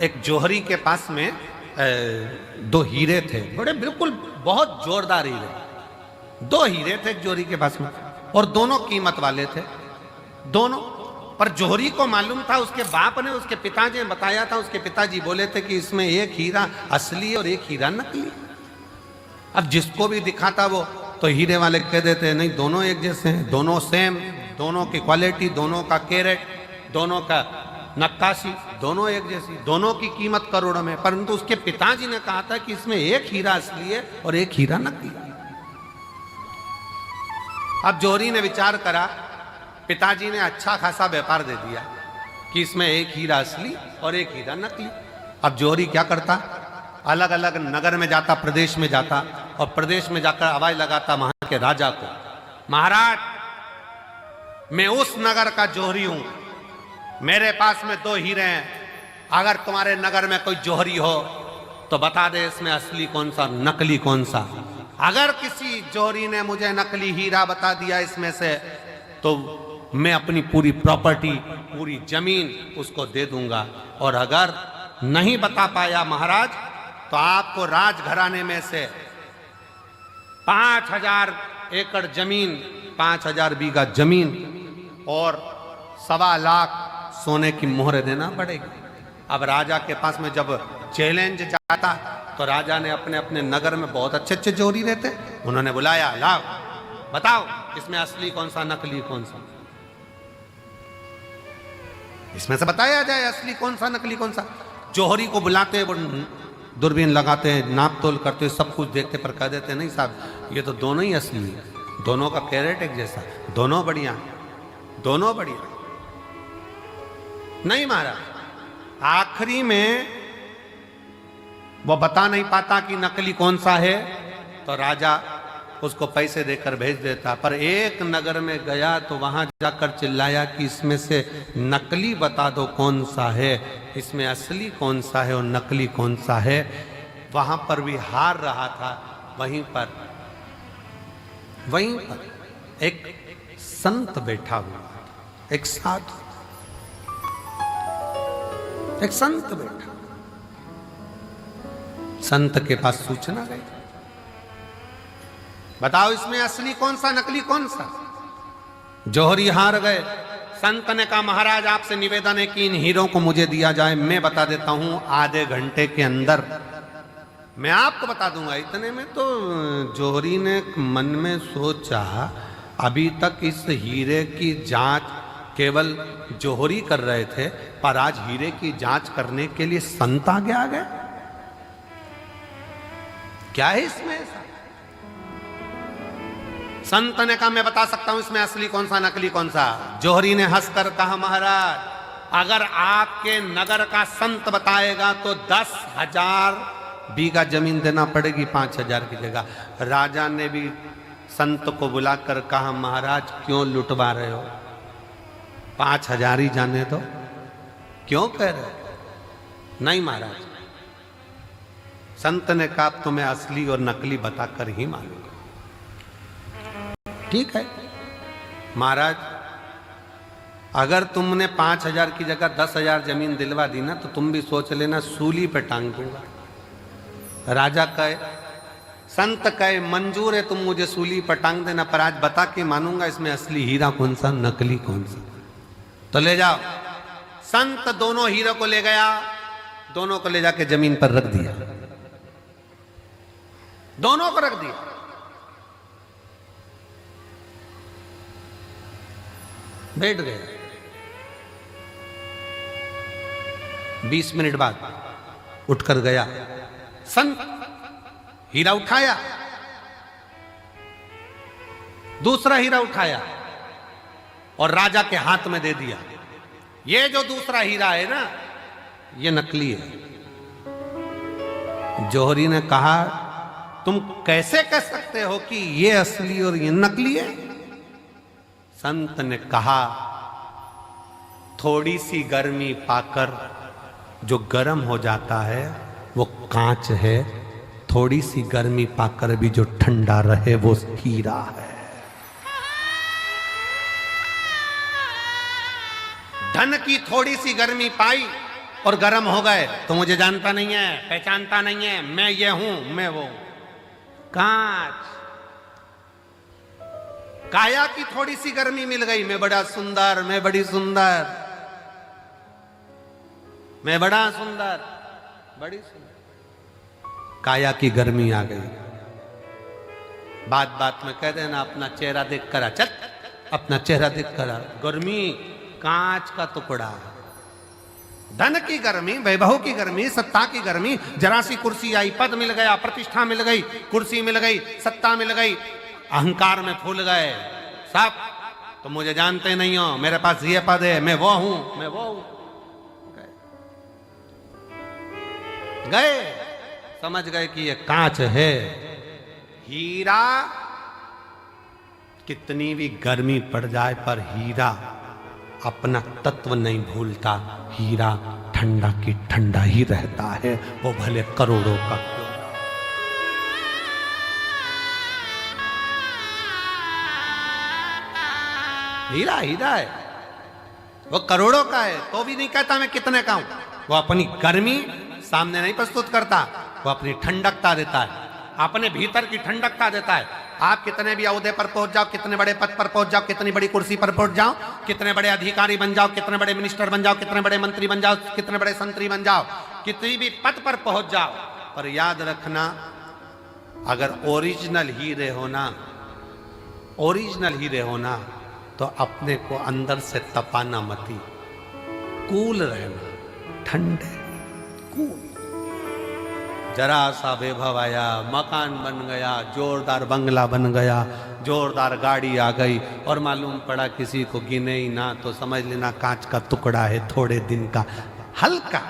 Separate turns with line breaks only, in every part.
एक जौहरी के पास में दो हीरे थे, बड़े बिल्कुल बहुत जोरदार हीरे। दो हीरे थे जौहरी के पास में और दोनों कीमत वाले थे दोनों। पर जौहरी को मालूम था, उसके बाप ने, उसके पिताजी ने बताया था, उसके पिताजी बोले थे कि इसमें एक हीरा असली और एक हीरा नकली। अब जिसको भी दिखाता वो तो हीरे वाले कह देते हैं नहीं दोनों एक जैसे हैं, दोनों सेम, दोनों की क्वालिटी, दोनों का कैरेट, दोनों का नक्काशी, दोनों एक जैसी, दोनों की कीमत करोड़ों में। परंतु उसके पिताजी ने कहा था कि इसमें एक हीरा असली है और एक हीरा नकली। अब जौहरी ने विचार करा, पिताजी ने अच्छा खासा व्यापार दे दिया कि इसमें एक हीरा असली और एक हीरा नकली। अब जौहरी क्या करता, अलग अलग नगर में जाता, प्रदेश में जाता और प्रदेश में जाकर आवाज लगाता वहां के राजा को, महाराज मैं उस नगर का जौहरी हूं, मेरे पास में दो हीरे हैं, अगर तुम्हारे नगर में कोई जौहरी हो तो बता दे इसमें असली कौन सा नकली कौन सा। अगर किसी जौहरी ने मुझे नकली हीरा बता दिया इसमें से तो मैं अपनी पूरी प्रॉपर्टी, पूरी जमीन उसको दे दूंगा, और अगर नहीं बता पाया महाराज तो आपको राजघराने में से 5000 एकड़ जमीन, 5000 बीघा जमीन और 1.25 लाख सोने की मोहर देना पड़ेगी। अब राजा के पास में जब चैलेंज जाता तो राजा ने अपने अपने नगर में बहुत अच्छे अच्छे जौहरी रहते, उन्होंने बुलाया, लाओ बताओ इसमें असली कौन सा नकली कौन सा, इसमें से बताया जाए असली कौन सा नकली कौन सा। जौहरी को बुलाते हैं, दूरबीन लगाते हैं, नाप तोल करते हैं, सब कुछ देखते, पर कह देते हैं नहीं साहब ये तो दोनों ही असली है, दोनों का कैरेट एक जैसा, दोनों बढ़िया, दोनों बढ़िया। नहीं महाराज, आखिरी में वो बता नहीं पाता कि नकली कौन सा है तो राजा उसको पैसे देकर भेज देता। पर एक नगर में गया तो वहां जाकर चिल्लाया कि इसमें से नकली बता दो कौन सा है, इसमें असली कौन सा है और नकली कौन सा है। वहां पर भी हार रहा था। वहीं पर एक संत बैठा हुआ, एक साधु, एक संत बैठा। संत के पास सूचना गई, बताओ इसमें असली कौन सा नकली कौन सा। जौहरी हार गए। संत ने कहा महाराज आपसे निवेदन है कि इन हीरों को मुझे दिया जाए, मैं बता देता हूं आधे घंटे के अंदर मैं आपको बता दूंगा। इतने में तो जौहरी ने मन में सोचा अभी तक इस हीरे की जांच केवल जौहरी कर रहे थे, पर आज हीरे की जांच करने के लिए संत आगे आ गए, क्या है इसमें ऐसा। संत ने कहा मैं बता सकता हूं इसमें असली कौन सा नकली कौन सा। जौहरी ने हंसकर कहा महाराज अगर आपके नगर का संत बताएगा तो 10,000 बीघा जमीन देना पड़ेगी 5,000 की जगह। राजा ने भी संत को बुलाकर कहा महाराज क्यों लुटवा रहे हो, 5,000 ही जाने दो, क्यों कह रहे हो। नहीं महाराज, संत ने कहा तो मैं असली और नकली बताकर ही मानूंगा। ठीक है महाराज, अगर तुमने 5,000 की जगह 10,000 जमीन दिलवा दी ना तो तुम भी सोच लेना सूली पे टांग दूंगा। राजा कहे, संत कहे मंजूर है तुम मुझे सूली पर टांग देना, पर आज बता के मानूंगा इसमें असली हीरा कौन सा नकली कौन सा। तो ले जाओ। संत दोनों हीरो को ले गया, दोनों को ले जाके जमीन पर रख दिया, दोनों को रख दिया। बैठ गया। 20 मिनट बाद उठकर गया, संत हीरा उठाया, दूसरा हीरा उठाया और राजा के हाथ में दे दिया। ये जो दूसरा हीरा है ना ये नकली है। जौहरी ने कहा तुम कैसे कह सकते हो कि ये असली और ये नकली है। संत ने कहा थोड़ी सी गर्मी पाकर जो गर्म हो जाता है वो कांच है, थोड़ी सी गर्मी पाकर भी जो ठंडा रहे वो हीरा है। धन की थोड़ी सी गर्मी पाई और गर्म हो गए तो मुझे जानता नहीं है, पहचानता नहीं है, मैं ये हूं, मैं वो। कांच, काया की थोड़ी सी गर्मी मिल गई, मैं बड़ा सुंदर, मैं बड़ी सुंदर, मैं बड़ा सुंदर, बड़ी सुंदर। काया की गर्मी आ गई, बात बात में कह देना अपना चेहरा देख कर आ, चल अपना चेहरा देख कर आ। गर्मी कांच का टुकड़ा, धन की गर्मी, वैभव की गर्मी, सत्ता की गर्मी, जरा सी कुर्सी आई, पद मिल गया, प्रतिष्ठा मिल गई, कुर्सी मिल गई, सत्ता मिल गई, अहंकार में फूल गए सब। तो मुझे जानते नहीं हो, मेरे पास ये पद है, मैं वो हूं, मैं वो हूं। गए, समझ गए कि ये कांच है। हीरा कितनी भी गर्मी पड़ जाए पर हीरा अपना तत्व नहीं भूलता। हीरा ठंडा की ठंडा ही रहता है, वो भले करोड़ों का क्यों। हीरा हीरा है, वो करोड़ों का है तो भी नहीं कहता मैं कितने का हूं। वो अपनी गर्मी सामने नहीं प्रस्तुत करता, वो अपनी ठंडकता देता है, अपने भीतर की ठंडकता देता है। आप कितने भी ओहदे पर पहुंच जाओ, कितने बड़े पद पर पहुंच जाओ, कितनी बड़ी कुर्सी पर पहुंच जाओ, कितने बड़े अधिकारी बन जाओ, कितने बड़े मिनिस्टर बन जाओ, कितने बड़े मंत्री बन जाओ, कितने बड़े संतरी बन जाओ, कितनी भी पद पर पहुंच जाओ, पर याद रखना अगर ओरिजिनल हीरे होना, ओरिजिनल हीरे होना तो अपने को अंदर से तपाना मती, कूल रहना, ठंडे कूल। जरा सा वैभव आया, मकान बन गया, जोरदार बंगला बन गया, जोरदार गाड़ी आ गई और मालूम पड़ा किसी को गिने ही ना तो समझ लेना कांच का टुकड़ा है, थोड़े दिन का, हल्का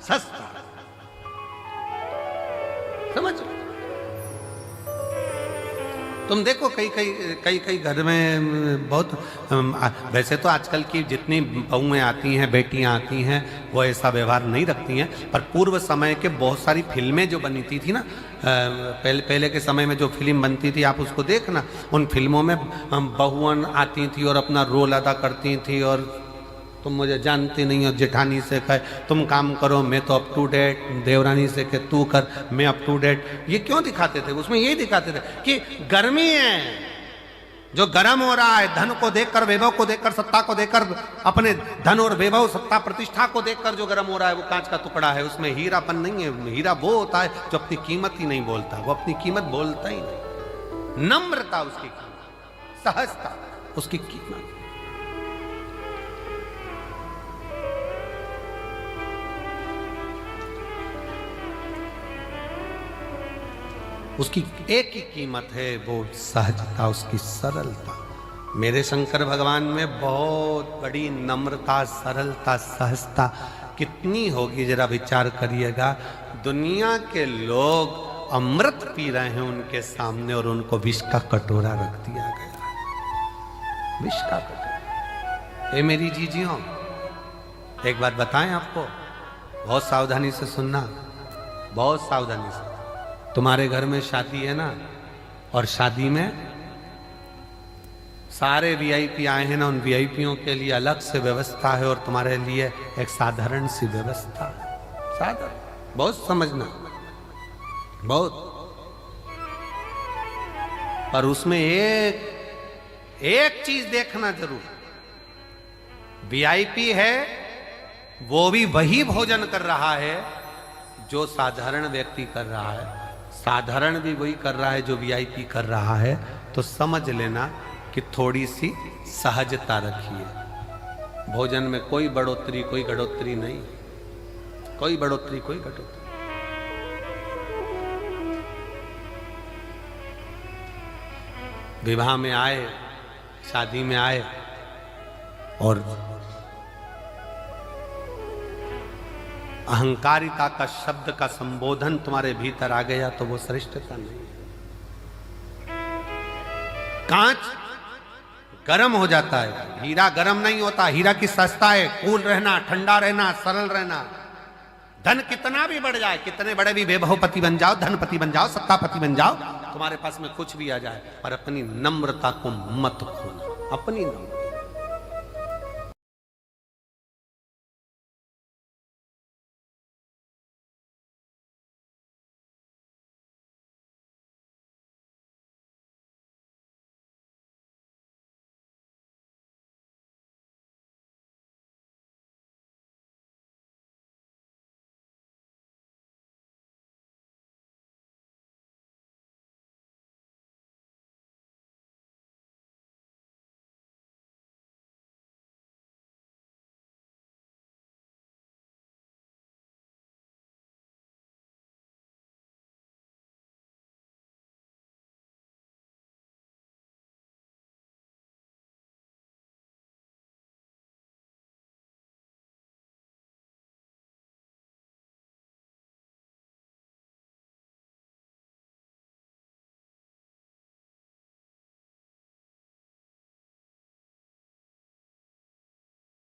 सस्ता। समझ तुम देखो कई घर में बहुत, वैसे तो आजकल की जितनी बहुएं आती हैं, बेटियां आती हैं, वो ऐसा व्यवहार नहीं रखती हैं, पर पूर्व समय के बहुत सारी फिल्में जो बनती थी ना, पहले के समय में जो फिल्म बनती थी आप उसको देखना, उन फिल्मों में बहुआं आती थी और अपना रोल अदा करती थी। और तुम मुझे जानती नहीं हो, जेठानी से कहे तुम काम करो, मैं तो अप टू डेट, देवरानी से कहे तू कर, मैं अप टू डेट। ये क्यों दिखाते थे? उसमें यही दिखाते थे कि गर्मी है, जो गर्म हो रहा है, धन को देखकर, वैभव को देखकर, सत्ता को देखकर, अपने धन और वैभव, सत्ता, प्रतिष्ठा को देखकर जो गर्म हो रहा है वो कांच का टुकड़ा है, उसमें हीरापन नहीं है। हीरा वो होता है जो अपनी कीमत ही नहीं बोलता, वो अपनी कीमत बोलता ही नहीं। नम्रता उसकी कीमत, सहजता उसकी कीमत। उसकी एक ही कीमत है, वो सहजता, उसकी सरलता। मेरे शंकर भगवान में बहुत बड़ी नम्रता, सरलता, सहजता कितनी होगी जरा विचार करिएगा। दुनिया के लोग अमृत पी रहे हैं उनके सामने और उनको विष का कटोरा रख दिया गया, विष का कटोरा। ए मेरी जीजियों, एक बात बताएं आपको, बहुत सावधानी से सुनना, बहुत सावधानी से। तुम्हारे घर में शादी है ना, और शादी में सारे वीआईपी आए हैं ना, उन वीआईपीओं के लिए अलग से व्यवस्था है और तुम्हारे लिए एक साधारण सी व्यवस्था है। साधारण, बहुत समझना, बहुत। पर उसमें एक चीज देखना जरूर, वीआईपी है वो भी वही भोजन कर रहा है जो साधारण व्यक्ति कर रहा है, साधारण भी वही कर रहा है जो वीआईपी कर रहा है। तो समझ लेना कि थोड़ी सी सहजता रखिए। भोजन में कोई बढ़ोतरी, कोई घटोतरी नहीं, कोई बढ़ोतरी, कोई घटोतरी। विवाह में आए, शादी में आए और अहंकारिता का शब्द का संबोधन तुम्हारे भीतर आ गया तो वो श्रेष्ठता नहीं है। कांच गर्म हो जाता है, हीरा गर्म नहीं होता। हीरा की सस्ता है, कूल रहना, ठंडा रहना, सरल रहना। धन कितना भी बढ़ जाए, कितने बड़े भी वैभवपति बन जाओ, धनपति बन जाओ, सत्तापति बन जाओ, तुम्हारे पास में कुछ भी आ जाए, पर अपनी नम्रता को मत खोना, अपनी नम्रता।